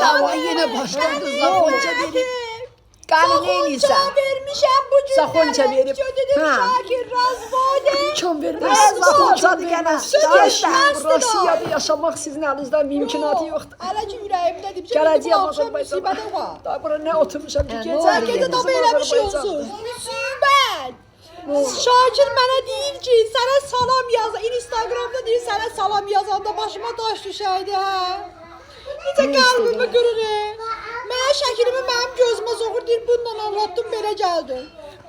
Dava yenə başladı. Zaxonca verib. Qanı neynirsən? Zaxonca vermişəm bu gün. Zaxonca verib. Dedim Şakir Razvode. Kim verməz? Zaxoncadır gənə. Sözləşməzdir o. Rusiyada yaşamaq sizin əlinizdə mümkünatı yoxdur. Hələ ki ürəyimdədir. Gələcəyəm Bu axşam Azərbaycana. müsibətə var. Daha bura nə oturmuşam ki, Gecə də belə bir şey olsun. Müsibət. Şakir mənə deyir ki, sənə salam yaz. Instagramda deyir sənə salam yazanda başıma daş düşəydi, hə? Necə qəlbimi qırır. Mənə şəklimi mənim gözümə soxur, deyir bununla anlattım, belə gəldi.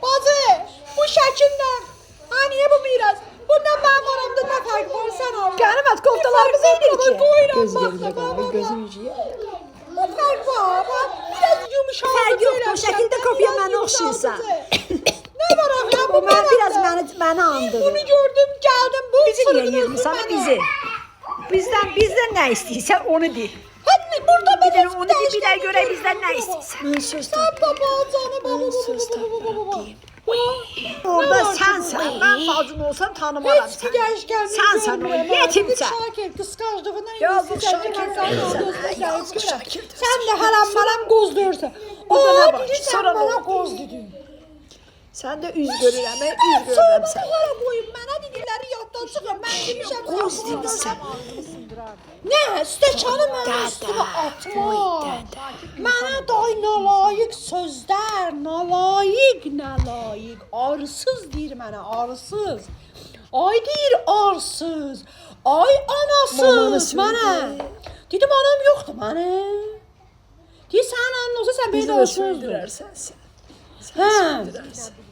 Bacı, bu şəkillə, ha niyə bu miras? Bundan mənim aramda nə fərq var, sən al. Qənimət koftalarımız edir ki. Qoyuram, Gözüm yüzüyə. Bu fərq var, bax, biraz yumuşaq. Fərq yoxdur, o şəkildə kopya mənə oxşayırsan. Nə var axı, bu Mən biraz məni andırır. Bunu gördüm, gəldim, bu Bizi niyə yığmısan bizi? Bizdən nə istəyirsən onu de. Hadi burada Bir onu de, bir də görək bizdən nə istəyirsən. Mən söz Baba, canım, baba. Orada sənsən, mən bacın olsam tanımaram Heç səni. bir gəş gəlmir. Sənsən o, yetimsən. Şakir, qısqanclığından Yazıq Şakir. Yazıq Şakir. Sən də haram qozdursan. Orada nə var? Sonra Sonra nə bana oldu? qoz dedin. Sən də üz görürəm, mən üz görürəm Sonra sən. hara qoyum, mənə dedikləri yaddan çıxır. Mən demişəm, Qoz demişsən. Nə, stəkanı mənə üstümə atma. Mənə day nalayiq sözlər, nalayiq, arsız deyir mənə, arsız. Ay deyir arsız, ay anasız mənə. Dedim anam yoxdur mənə. Deyir sənin anan olsa sən belə Bizi də danışmızdın. söndürərsən sən. Hə.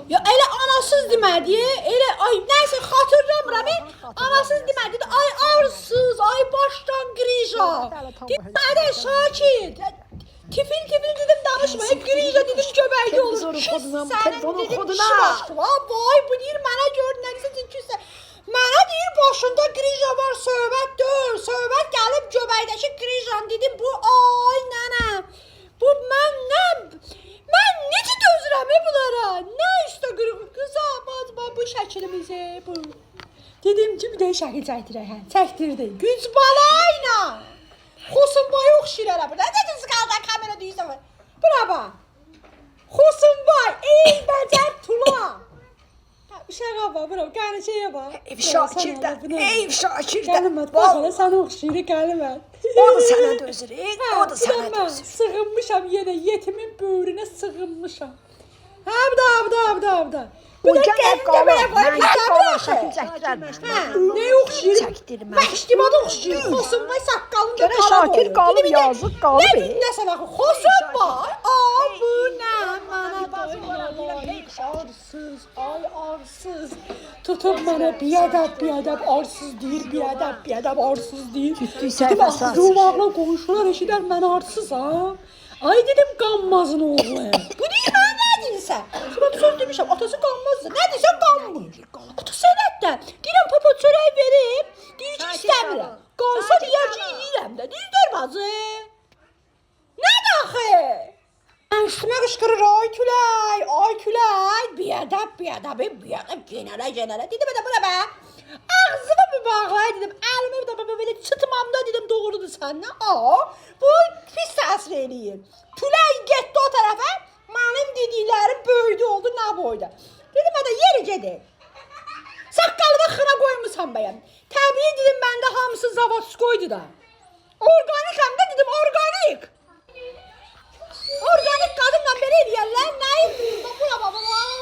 Ya elə anasız demədi, elə ay nəsə xatırlamıram. Anasız demədi, ay arsız, ay başdan qrija. Demədi Şakir. Tifil dedim danışma, qrija dedim göbəkli olur. Telefonun koduna. Vay bu deyir mənə gör nəsə kimsə. Mənə deyir başında qrija var, söhbət gəlib göbəkdəki qrijan dedim bu ay nənə. Bu mən necə dözürəm bunlara? Nə üstə qırıq qıza bacma bu şəklimizi bu. Dedim ki bir də şəkil çəkdirək hə. Çəkdirdi. Güc balayla. Xosunbay oxşayır burada. Necə çıxaldan kamera deyirsən? Bura bax. Xosunbay, ey bəcər tula. Uşağa bax, bura qənçəyə bax. Ev Şakirdə, ev Şakirdə. Qənimət, bax hələ sən oxşayır qənimət. O da sənə dözür, o da sənə dözür. Sığınmışam yenə, yetimin böyrünə sığınmışam. Hə, bu da. O gəlib qalır, mən qalır, şəkil çəkdirər. Nə oxşayır? Çəkdirmə. Məştimada oxşayır, Xosunbay saqqalında Gərək Şakir qalıb, yazıq qalıb. Nə dinləsən axı, Xosunbay? Ay, bu nə? Mənə arsız, ay arsız. Tutub mənə biyədəb arsız deyir, biyədəb arsız deyir. Ciddi Dedim, səhvəsi axı qovaqla qonşular eşidər mən arsızam. Ay dedim qanmazın oğlu. Bu deyir mənə nə deyirsən? Sonra söz demişəm, atası qanmazdı. Nə deyirsən qanmır. Atası elətdə. Deyirəm papa çörək verib, deyir ki istəmirəm. Qalsa deyər ki yiyirəm də. Düzdür bacı. Nədir axı? Üstümə qışqırır, ay külək, biyədəb, genələ. Dedim, bura bə, ağzımı bir bağlay, dedim, əlimi bir də belə çıtmamda, dedim, doğrudur səndən. Bu pis təsir eləyir. Külək getdi o tərəfə, mənim dediklərim böyüdü oldu, nə boyda. Dedim, yeri gedir. Saqqalıma xına qoymusan bəyəm. Təbii dedim, məndə hamısı zavodskoydu da. Organikəm də dedim, organik. Organik qadınla belə eləyərlər, nəyim?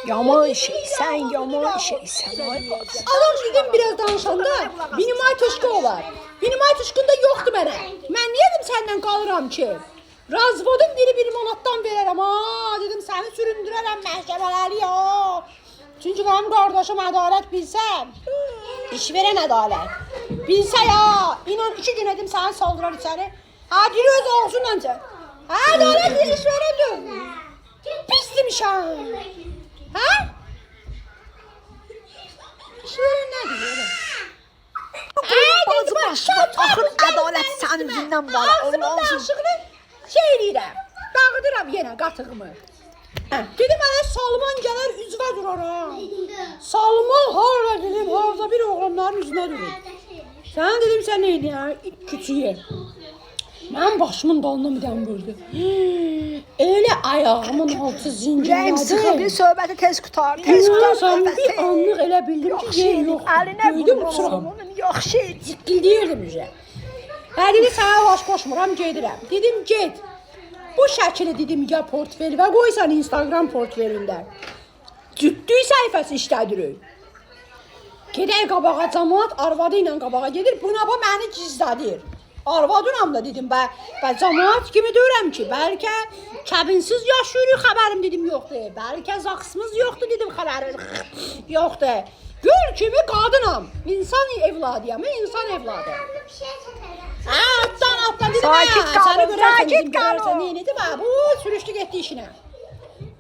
Yaman şeysən, ay bacım. Adam dedim biraz danışanda, Binimay Tuşku olar. Binimay Tuşkunda yoxdur mənə. Mən niyə dedim səndən qalıram ki? Razvodun biri 1 manatdan verərəm, dedim səni süründürərəm məhkəmələri ya. Çünki mənim qardaşım ədalət bilsəm, iş verən ədalət. Bilsə ya, inan 2 gün edim səni saldırar içəri. Deyir öz olsun öncə. Ədalət iş verədim. Pis demişəm. Hə? İş verən nədir elə? Bacım aşkına, axır ədalət sənin üzündən var. Ağzımın danışığını eləyirəm. Dağıdıram yenə qatığımı. Dedim mənə Salman gələr üzvə duraram. Salman harada dedim, harada bir oğlanların üzünə durur. Sən dedim sən neydi ya? Küçüyə. Mənim başımın dalına midəm vurdu. Elə ayağımın altı Ürəyim sıxıldı, zincirlədi. söhbəti tez qutar, tez qutar. İnansan bir anlıq elə bildim ki, yer yox. Əlinə Göydüm vurmuram, uçuram. onun yox şey. Cikkildiyirdim üzə. Hə dedi, sənə baş qoşmuram, gedirəm. Dedim, get. Bu şəkili dedim, ya portfel və qoysan Instagram portfelində. Cüddük səhifəsi işlədirik. Gedək qabağa cəmaat arvadı ilə qabağa gedir. Buna bax məni gizlədir. Arvadınam da dedim, bə cəmaat kimi deyirəm ki, bəlkə kəbinsiz yaşayırıq, xəbərim dedim yoxdur. Bəlkə zaksımız yoxdur dedim, xəbərim yoxdur. Gül kimi qadınam. İnsan evladıyam, insan evladı. Atdan dedim, Sakit səni qalın, görərsən sakit dedim, görərsən qalın. neyinidir bə, bu sürüşdü getdi işinə.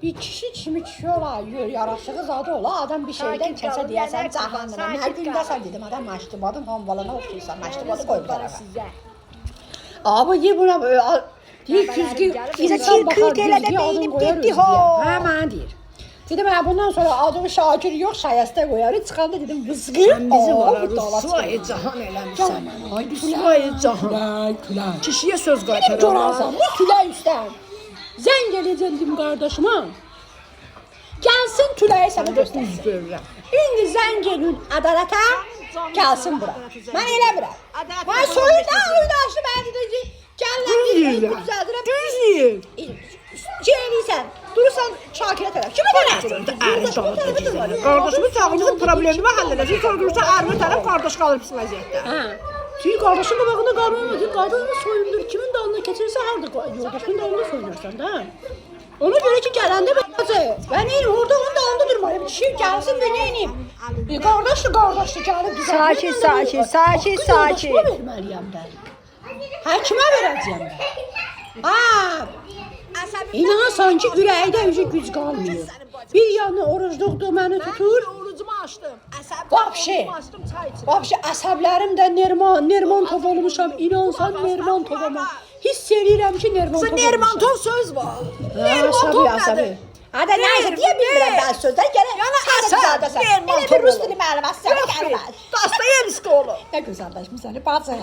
Bir kişi kimi kişi ola, yaraşığı zadı ola, adam bir şeydən Sakit kəsə qalın, deyəsən nənə qalın, cəhənnəmə. sakit Nə gündəsən qalın. dedim, adam məştubatın hambalına oxşuyursan, məştubatı qoy bir tərəfə. Sizə. Abi deyir buna deyir güzgü Bizə insan kil baxar kil elə də güzgüyə adın beynim qoyar getdi, üzgüyə. ho. Hə mənə deyir. Dedim hə bundan sonra adım Şakir yox Şayəstə qoyarıq. Çıxanda dedim vızqır. Sən bizi var, bu dava rüsvayı çıxar. cahan eləmişsən. Ay Rüsvayı cahan. Külək. Kişiyə söz Dedim qaytarar. görərsən bu külək üstən. Zəng eləyəcəm dedim qardaşıma. Gəlsin küləyi sənə göstərsin. görürəm. İndi zəng elin ədalətə gəlsin bura. Mən eləmirəm. Mən soyundan oynaşdı mən dedim ki, gəllər Düz düzəldirəm. deyir. Gəlirsən, durursan Şakirə tərəf. Kimə tərəf? Ərin dalında gizlənir. Qardaşımın sağlığının problemini həll edəcək. Sonra durursa ərin tərəf qardaş qalır pis vəziyyətdə. Hə. Çünki qardaşın qabağında qalmadı. Qadını soyundur. Kimin dalına keçirsə harda yoldaşın dalında soyunursan da. Ona görə ki gələndə bəcə. Ben neyim orada onun dalında durmalıyım. Kişi gəlsin və neyim? Qardaşdır gəlib güzel. Sakin, sakin, sakin, sakin. Yoldaşıma verməliyəm də. Həkimə verəcəyəm də. Ha. İnansan ki ürəkdə üzü güc qalmıyor. Bir yanı orucluqdur məni tutur. Orucumu açdım. Vapşe. Açdım çay içdim. Vapşe əsəblərim də Nermontov olmuşam. İnansan Nermontovama. Hiss edirəm ki Nermontov olmuşam. Nermontov söz var. Nermontov nədir? Hadi neyse deyə bilmirəm mən sözlər gələk. Yəni Əsəb Nermontov bir rus dili məlumat sənə gəlməz. Dostoyevski oğlu. Nə gözəlləşmiş səni bacı.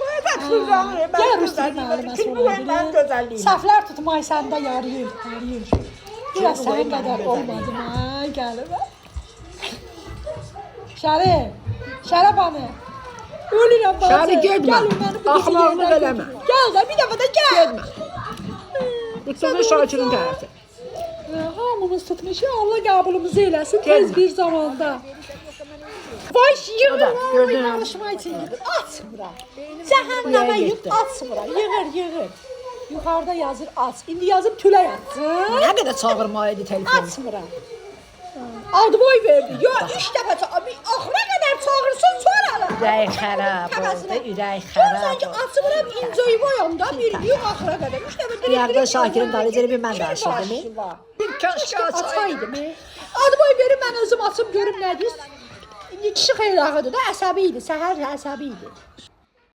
Söhbət xırdanır. Gəl rus dili məlumat Filmin gözəlliyini. Səhvlər tutmaq səndə yarıyır. Biraz sənin qədər olmadı mı? Gəlir. Şərəf anı. Ölürəm bacı. Şəri getmə. Axmaqlıq eləmə. Gəl də bir dəfə də gəl. Getmə. Bu sözü Şakirin tərəfi. Hamımız tutmuşuq. Allah qəbulumuzu eləsin tez Gelmə. bir zamanda. Vay yığır, gördün mü? danışma için yığır. At bura. Cəhənnəmə Buraya yığ, getdi. at bura. Yığır. Yuxarıda yazır at. İndi yazıb tülək atsın. Nə qədər çağırmaydı telefon. At bura. Adboy verdi. Ya 3 dəfə axıra qədər çağırsın sonra ala. Ürək xərab oldu, ürək Görürsən ki, xərab oldu. açıbıram incoyu boyanda bir yox axıra qədər. 3 dəfə Bir yerdə Şakirin dalıcını bir mən danışırdım. Bir Keşke kaşka açaydım. Adboy verin mən özüm açıb görüm nədir. İndi kişi xeyli ağıdır da əsəbi idi. Səhər əsəbi idi.